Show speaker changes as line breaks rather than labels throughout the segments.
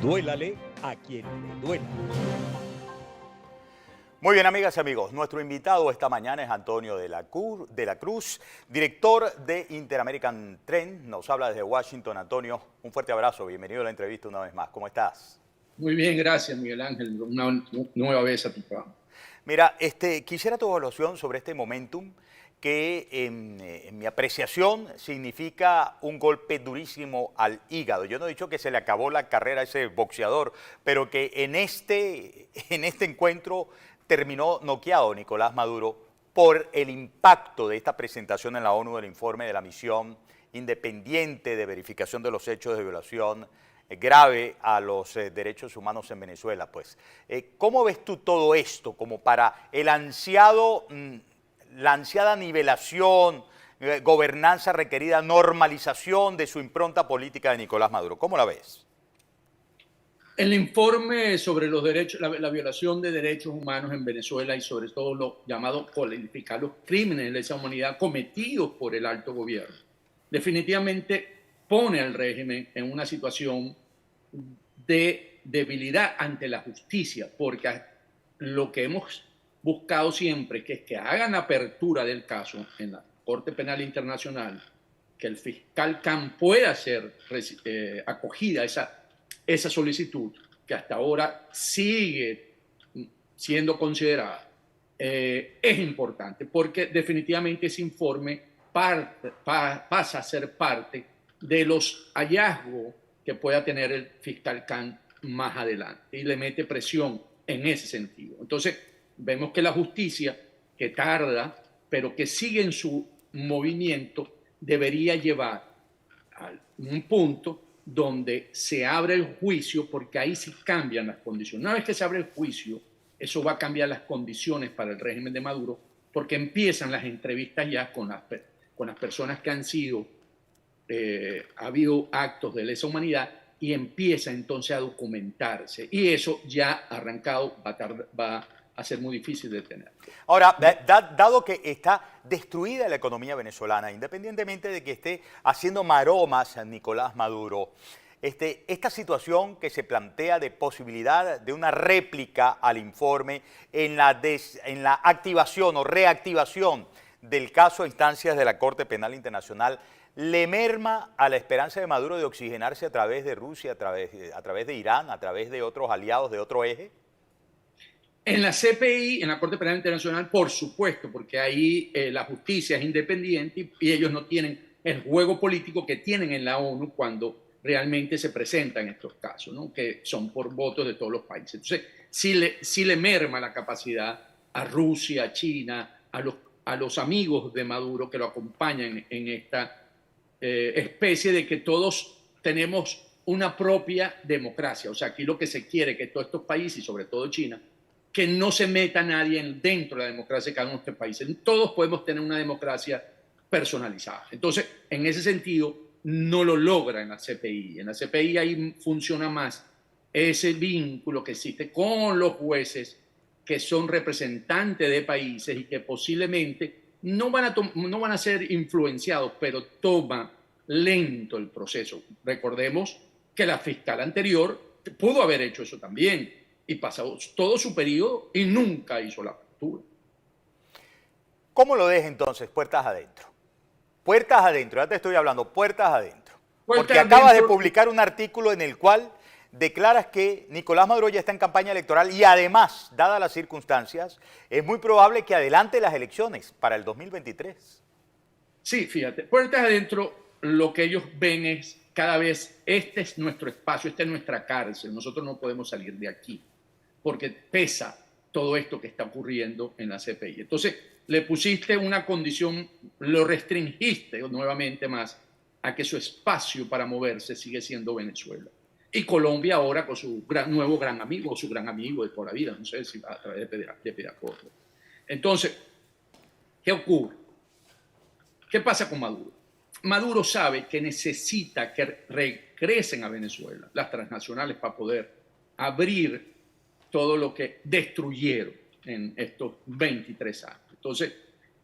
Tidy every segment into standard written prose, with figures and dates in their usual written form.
Duélale a quien le duela.
Muy bien, amigas y amigos, nuestro invitado esta mañana es Antonio de la Cruz, director de Interamerican Trend. Nos habla desde Washington. Antonio, un fuerte abrazo, bienvenido a la entrevista una vez más. ¿Cómo estás?
Muy bien, gracias Miguel Ángel, una nueva vez a tu programa.
Mira, quisiera tu evaluación sobre este momentum que en mi apreciación significa un golpe durísimo al hígado. Yo no he dicho que se le acabó la carrera a ese boxeador, pero que en este encuentro terminó noqueado Nicolás Maduro por el impacto de esta presentación en la ONU del informe de la misión independiente de verificación de los hechos de violación grave a los derechos humanos en Venezuela. Pues, ¿cómo ves tú todo esto como para el ansiado, la ansiada nivelación, gobernanza requerida, normalización de su impronta política de Nicolás Maduro? ¿Cómo la ves?
El informe sobre los derechos, la violación de derechos humanos en Venezuela y sobre todo lo llamado calificar los crímenes de lesa humanidad cometidos por el alto gobierno, definitivamente pone al régimen en una situación de debilidad ante la justicia, porque lo que hemos buscado siempre es que hagan la apertura del caso en la Corte Penal Internacional, que el fiscal Khan pueda ser acogida esa solicitud, que hasta ahora sigue siendo considerada, es importante, porque definitivamente ese informe pasa a ser parte de los hallazgos que pueda tener el fiscal Khan más adelante y le mete presión en ese sentido. Entonces, vemos que la justicia, que tarda, pero que sigue en su movimiento, debería llevar a un punto donde se abre el juicio, porque ahí sí cambian las condiciones. Una vez que se abre el juicio, eso va a cambiar las condiciones para el régimen de Maduro, porque empiezan las entrevistas ya con las personas que han sido, ha habido actos de lesa humanidad, y empieza entonces a documentarse. Y eso ya arrancado va a ser muy difícil de tener.
Ahora, dado que está destruida la economía venezolana, independientemente de que esté haciendo maromas a Nicolás Maduro, esta situación que se plantea de posibilidad de una réplica al informe en la activación o reactivación del caso a instancias de la Corte Penal Internacional, ¿le merma a la esperanza de Maduro de oxigenarse a través de Rusia, a través de Irán, a través de otros aliados de otro eje?
En la CPI, en la Corte Penal Internacional, por supuesto, porque ahí la justicia es independiente y ellos no tienen el juego político que tienen en la ONU cuando realmente se presentan estos casos, ¿no? Que son por votos de todos los países. Entonces, sí le merma la capacidad a Rusia, a China, a los amigos de Maduro que lo acompañan en esta especie de que todos tenemos una propia democracia. O sea, aquí lo que se quiere es que todos estos países, y sobre todo China, que no se meta nadie dentro de la democracia de cada uno de estos países. Todos podemos tener una democracia personalizada. Entonces, en ese sentido, no lo logra en la CPI. En la CPI ahí funciona más ese vínculo que existe con los jueces que son representantes de países y que posiblemente no van a ser influenciados, pero toma lento el proceso. Recordemos que la fiscal anterior pudo haber hecho eso también y pasó todo su periodo y nunca hizo la apertura.
¿Cómo lo deja entonces puertas adentro? Puertas adentro, ya te estoy hablando, puertas adentro. Porque acabas de publicar un artículo en el cual declaras que Nicolás Maduro ya está en campaña electoral y además, dadas las circunstancias, es muy probable que adelante las elecciones para el 2023.
Sí, fíjate, puertas adentro, lo que ellos ven es cada vez, este es nuestro espacio, esta es nuestra cárcel, nosotros no podemos salir de aquí, porque pesa todo esto que está ocurriendo en la CPI. Entonces, le pusiste una condición, lo restringiste nuevamente más a que su espacio para moverse sigue siendo Venezuela. Y Colombia ahora con su nuevo gran amigo, o su gran amigo de toda la vida, no sé si va a través de Piracordo. Entonces, ¿qué ocurre? ¿Qué pasa con Maduro? Maduro sabe que necesita que regresen a Venezuela las transnacionales para poder abrir todo lo que destruyeron en estos 23 años. Entonces,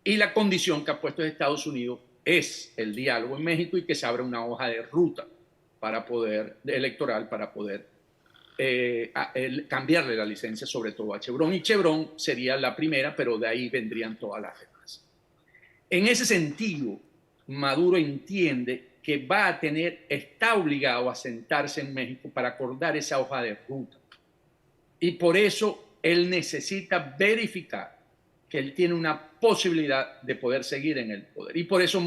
y la condición que ha puesto Estados Unidos es el diálogo en México y que se abra una hoja de ruta para poder, electoral para poder cambiarle la licencia sobre todo a Chevron, y Chevron sería la primera, pero de ahí vendrían todas las demás. En ese sentido, Maduro entiende que está obligado a sentarse en México para acordar esa hoja de ruta. Y por eso él necesita verificar que él tiene una posibilidad de poder seguir en el poder. Y por eso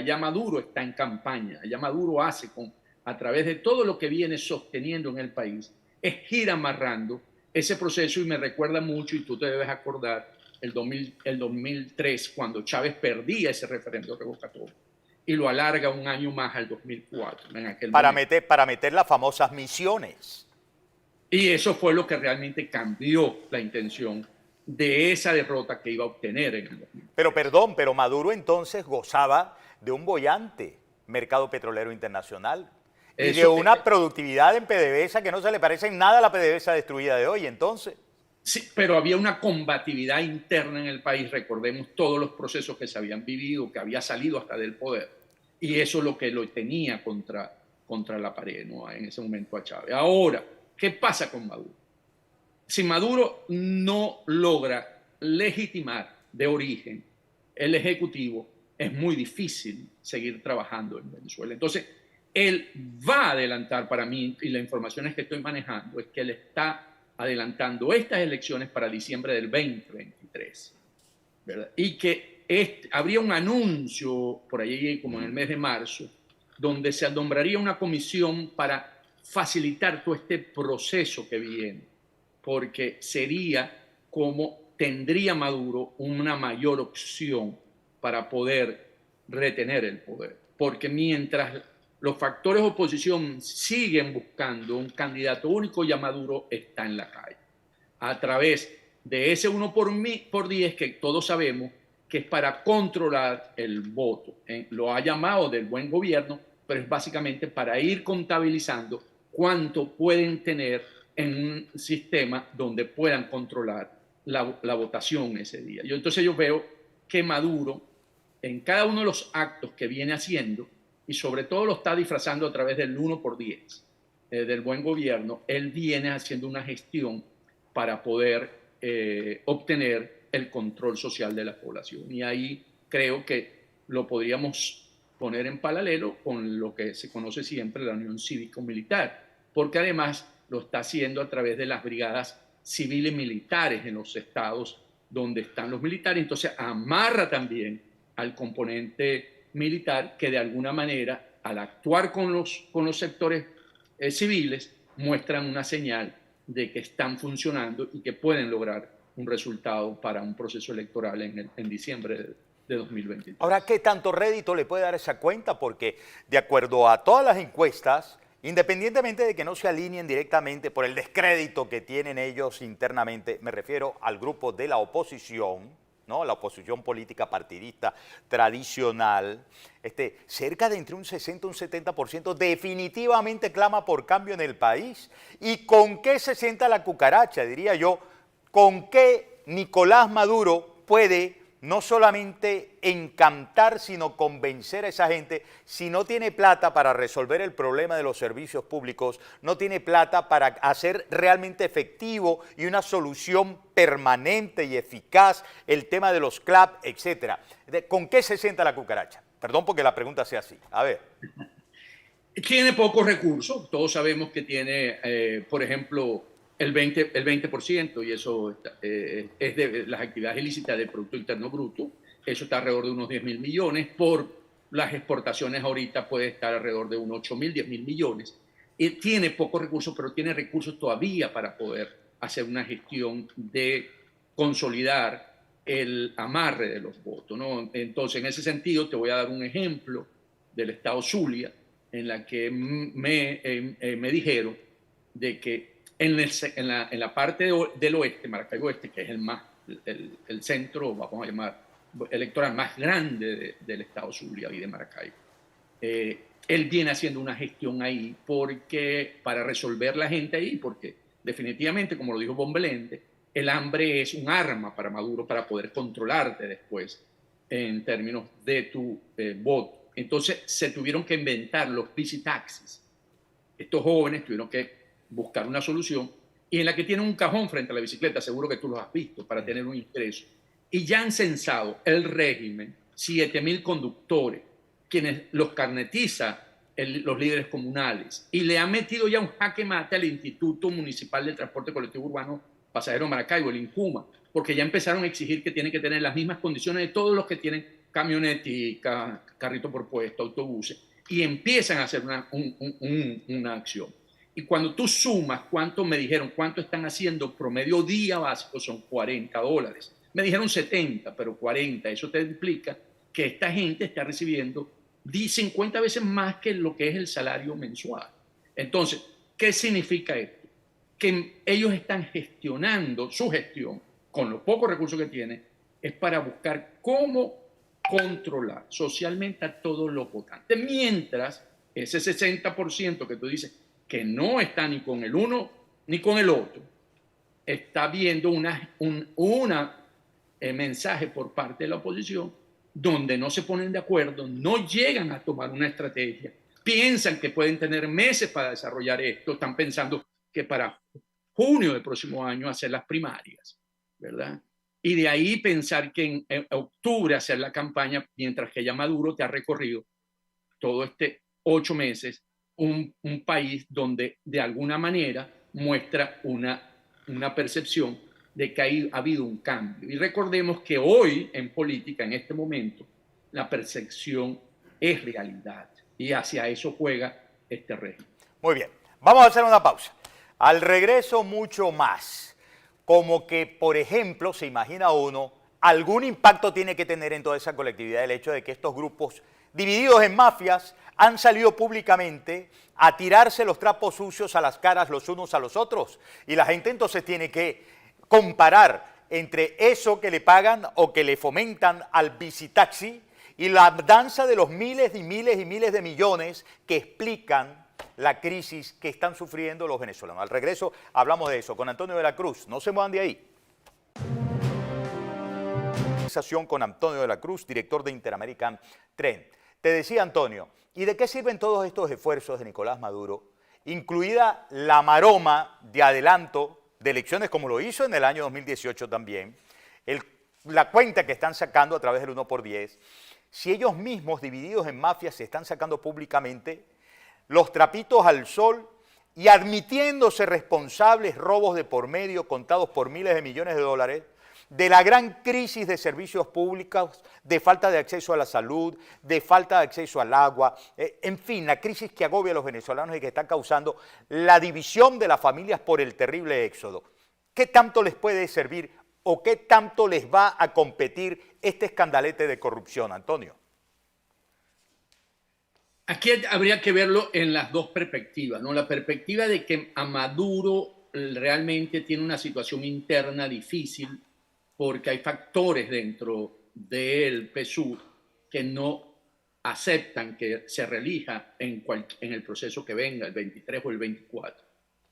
ya Maduro está en campaña, ya Maduro hace a través de todo lo que viene sosteniendo en el país, es ir amarrando ese proceso, y me recuerda mucho, y tú te debes acordar, el 2003, cuando Chávez perdía ese referendo revocatorio y lo alarga un año más al 2004. En aquel momento.
Para meter las famosas misiones.
Y eso fue lo que realmente cambió la intención de esa derrota que iba a obtener en el 2000.
Pero Maduro entonces gozaba de un boyante mercado petrolero internacional y de una productividad en PDVSA que no se le parece en nada a la PDVSA destruida de hoy, entonces.
Sí, pero había una combatividad interna en el país. Recordemos todos los procesos que se habían vivido, que había salido hasta del poder. Y eso es lo que lo tenía contra la pared, ¿no? En ese momento a Chávez. Ahora, ¿qué pasa con Maduro? Si Maduro no logra legitimar de origen el Ejecutivo, es muy difícil seguir trabajando en Venezuela. Entonces, él va a adelantar, para mí, y la información que estoy manejando es que él está adelantando estas elecciones para diciembre del 2023, ¿verdad? Y que habría un anuncio por ahí como en el mes de marzo, donde se nombraría una comisión para facilitar todo este proceso que viene, porque sería como tendría Maduro una mayor opción para poder retener el poder. Porque mientras los factores de oposición siguen buscando un candidato único, ya Maduro está en la calle. A través de ese 1 por 10 que todos sabemos que es para controlar el voto. Lo ha llamado del buen gobierno, pero es básicamente para ir contabilizando cuánto pueden tener en un sistema donde puedan controlar la votación ese día. Entonces yo veo que Maduro, en cada uno de los actos que viene haciendo, y sobre todo lo está disfrazando a través del 1 por 10, del buen gobierno, él viene haciendo una gestión para poder obtener el control social de la población. Y ahí creo que lo podríamos poner en paralelo con lo que se conoce siempre la Unión Cívico-Militar, porque además lo está haciendo a través de las brigadas civiles militares en los estados donde están los militares. Entonces amarra también al componente militar que de alguna manera, al actuar con los sectores civiles, muestran una señal de que están funcionando y que pueden lograr un resultado para un proceso electoral en diciembre de 2023.
Ahora, ¿qué tanto rédito le puede dar esa cuenta? Porque de acuerdo a todas las encuestas, independientemente de que no se alineen directamente por el descrédito que tienen ellos internamente, me refiero al grupo de la oposición, ¿no? La oposición política partidista tradicional, cerca de entre un 60 y un 70% definitivamente clama por cambio en el país. ¿Y con qué se sienta la cucaracha? Diría yo, ¿con qué Nicolás Maduro puede no solamente encantar, sino convencer a esa gente? Si no tiene plata para resolver el problema de los servicios públicos, no tiene plata para hacer realmente efectivo y una solución permanente y eficaz el tema de los CLAP, etcétera. ¿Con qué se sienta la cucaracha? Perdón porque la pregunta sea así. A ver.
Tiene pocos recursos. Todos sabemos que tiene, por ejemplo, el 20%, y eso es de las actividades ilícitas del Producto Interno Bruto. Eso está alrededor de unos 10.000 millones. Por las exportaciones ahorita puede estar alrededor de unos 8.000, 10.000 millones. Y tiene pocos recursos, pero tiene recursos todavía para poder hacer una gestión de consolidar el amarre de los votos, ¿no? Entonces, en ese sentido, te voy a dar un ejemplo del estado Zulia, en la que me dijeron de que en la parte del oeste, Maracaibo Oeste, que es el centro, vamos a llamar, electoral más grande del estado Zulia y de Maracaibo, él viene haciendo una gestión ahí para resolver la gente ahí, porque definitivamente, como lo dijo Bombelende, el hambre es un arma para Maduro para poder controlarte después en términos de tu voto. Entonces se tuvieron que inventar los bici taxis. Estos jóvenes tuvieron que buscar una solución, y en la que tienen un cajón frente a la bicicleta, seguro que tú los has visto, para tener un ingreso. Y ya han censado el régimen 7.000 conductores, quienes los carnetiza los líderes comunales, y le han metido ya un jaque mate al Instituto Municipal de Transporte Colectivo Urbano Pasajero Maracaibo, el INCUMA, porque ya empezaron a exigir que tienen que tener las mismas condiciones de todos los que tienen camionetica, carrito por puesto, autobuses, y empiezan a hacer una acción. Y cuando tú sumas cuánto me dijeron, cuánto están haciendo promedio día básico, son $40. Me dijeron 70, pero 40. Eso te implica que esta gente está recibiendo 50 veces más que lo que es el salario mensual. Entonces, ¿qué significa esto? Que ellos están gestionando su gestión con los pocos recursos que tienen, es para buscar cómo controlar socialmente a todos los votantes. Mientras ese 60% que tú dices que no está ni con el uno ni con el otro, está viendo un mensaje por parte de la oposición donde no se ponen de acuerdo, no llegan a tomar una estrategia, piensan que pueden tener meses para desarrollar esto, están pensando que para junio del próximo año hacer las primarias, ¿verdad? Y de ahí pensar que en octubre hacer la campaña, mientras que ya Maduro te ha recorrido todo este 8 meses, un país donde de alguna manera muestra una percepción de que ha habido un cambio. Y recordemos que hoy en política, en este momento, la percepción es realidad y hacia eso juega este régimen.
Muy bien, vamos a hacer una pausa. Al regreso mucho más, como que, por ejemplo, se imagina uno, algún impacto tiene que tener en toda esa colectividad el hecho de que estos grupos divididos en mafias han salido públicamente a tirarse los trapos sucios a las caras los unos a los otros. Y la gente entonces tiene que comparar entre eso que le pagan o que le fomentan al bicitaxi y la danza de los miles y miles y miles de millones que explican la crisis que están sufriendo los venezolanos. Al regreso hablamos de eso con Antonio de la Cruz. No se muevan de ahí. Conversación con Antonio de la Cruz, director de Interamerican Trend. Te decía, Antonio, ¿y de qué sirven todos estos esfuerzos de Nicolás Maduro, incluida la maroma de adelanto de elecciones como lo hizo en el año 2018 también, la cuenta que están sacando a través del 1x10, si ellos mismos divididos en mafias se están sacando públicamente los trapitos al sol y admitiéndose responsables robos de por medio contados por miles de millones de dólares, de la gran crisis de servicios públicos, de falta de acceso a la salud, de falta de acceso al agua, en fin, la crisis que agobia a los venezolanos y que está causando la división de las familias por el terrible éxodo. ¿Qué tanto les puede servir o qué tanto les va a competir este escandalete de corrupción, Antonio?
Aquí habría que verlo en las dos perspectivas, ¿no? La perspectiva de que a Maduro realmente tiene una situación interna difícil porque hay factores dentro del PSUV que no aceptan que se reelija en el proceso que venga, el 23 o el 24.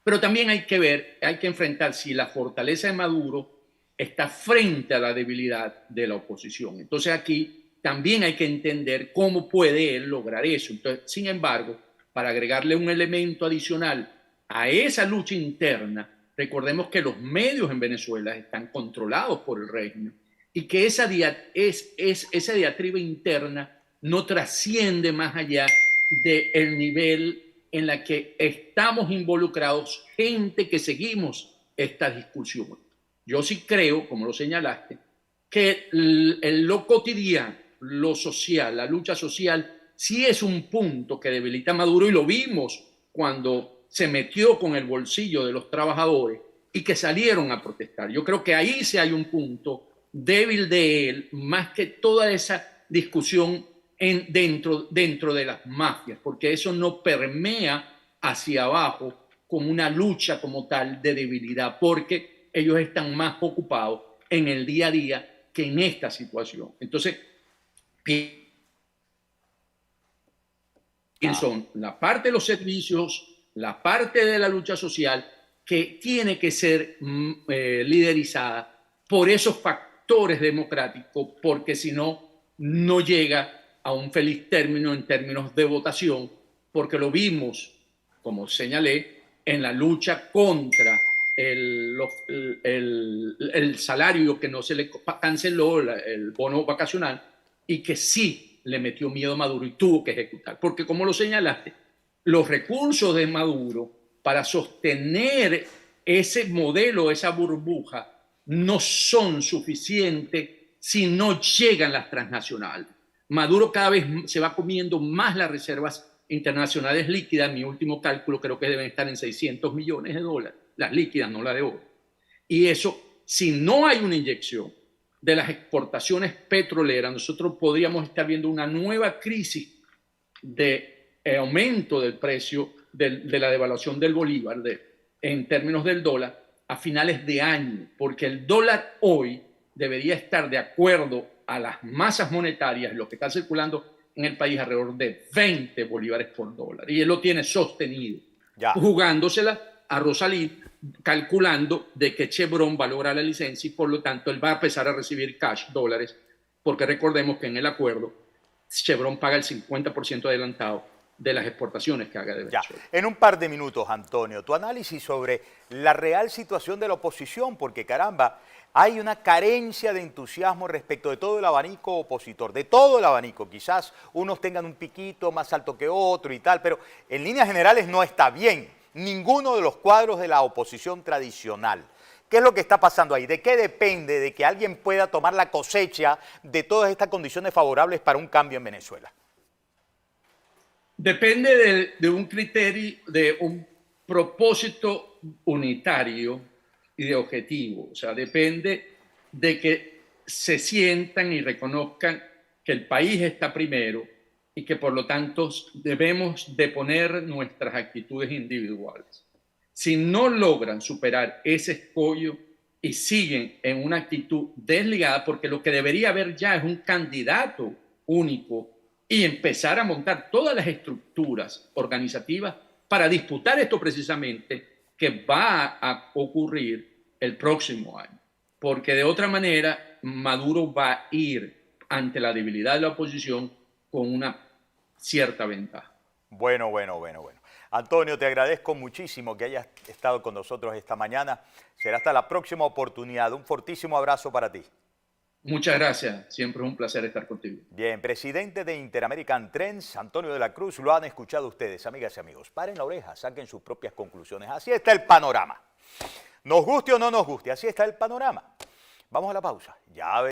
Pero también hay que ver, hay que enfrentar si la fortaleza de Maduro está frente a la debilidad de la oposición. Entonces aquí también hay que entender cómo puede él lograr eso. Entonces, sin embargo, para agregarle un elemento adicional a esa lucha interna, recordemos que los medios en Venezuela están controlados por el régimen y que esa diatriba interna no trasciende más allá del nivel en la que estamos involucrados gente que seguimos esta discusión. Yo sí creo, como lo señalaste, que lo cotidiano, lo social, la lucha social, sí es un punto que debilita a Maduro y lo vimos cuando se metió con el bolsillo de los trabajadores y que salieron a protestar. Yo creo que ahí sí hay un punto débil de él, más que toda esa discusión dentro de las mafias, porque eso no permea hacia abajo como una lucha como tal de debilidad, porque ellos están más ocupados en el día a día que en esta situación. Entonces, son la parte de los servicios, la parte de la lucha social que tiene que ser liderizada por esos factores democráticos, porque si no, no llega a un feliz término en términos de votación, porque lo vimos, como señalé, en la lucha contra el salario que no se le canceló, el bono vacacional, y que sí le metió miedo a Maduro y tuvo que ejecutar. Porque como lo señalaste, los recursos de Maduro para sostener ese modelo, esa burbuja, no son suficientes si no llegan las transnacionales. Maduro cada vez se va comiendo más las reservas internacionales líquidas. Mi último cálculo creo que deben estar en $600 millones, las líquidas, no las de oro. Y eso, si no hay una inyección de las exportaciones petroleras, nosotros podríamos estar viendo una nueva crisis de aumento del precio de la devaluación del bolívar en términos del dólar a finales de año, porque el dólar hoy debería estar, de acuerdo a las masas monetarias, lo que está circulando en el país, alrededor de 20 bolívares por dólar. Y él lo tiene sostenido, jugándosela a Rosalí, calculando de que Chevron va a lograr la licencia y por lo tanto él va a empezar a recibir cash, dólares, porque recordemos que en el acuerdo Chevron paga el 50% adelantado de las exportaciones que haga de Venezuela.
En un par de minutos, Antonio, tu análisis sobre la real situación de la oposición, porque caramba, hay una carencia de entusiasmo respecto de todo el abanico opositor, de todo el abanico. Quizás unos tengan un piquito más alto que otro y tal, pero en líneas generales no está bien ninguno de los cuadros de la oposición tradicional. ¿Qué es lo que está pasando ahí? ¿De qué depende de que alguien pueda tomar la cosecha de todas estas condiciones favorables para un cambio en Venezuela?
Depende de un criterio, de un propósito unitario y de objetivo. O sea, depende de que se sientan y reconozcan que el país está primero y que por lo tanto debemos de poner nuestras actitudes individuales. Si no logran superar ese escollo y siguen en una actitud desligada, porque lo que debería haber ya es un candidato único y empezar a montar todas las estructuras organizativas para disputar esto precisamente que va a ocurrir el próximo año. Porque de otra manera Maduro va a ir ante la debilidad de la oposición con una cierta ventaja.
Bueno. Antonio, te agradezco muchísimo que hayas estado con nosotros esta mañana. Será hasta la próxima oportunidad. Un fortísimo abrazo para ti.
Muchas gracias. Siempre es un placer estar contigo.
Bien, presidente de Interamerican Trends, Antonio de la Cruz, lo han escuchado ustedes, amigas y amigos. Paren la oreja, saquen sus propias conclusiones. Así está el panorama. Nos guste o no nos guste, así está el panorama. Vamos a la pausa. Ya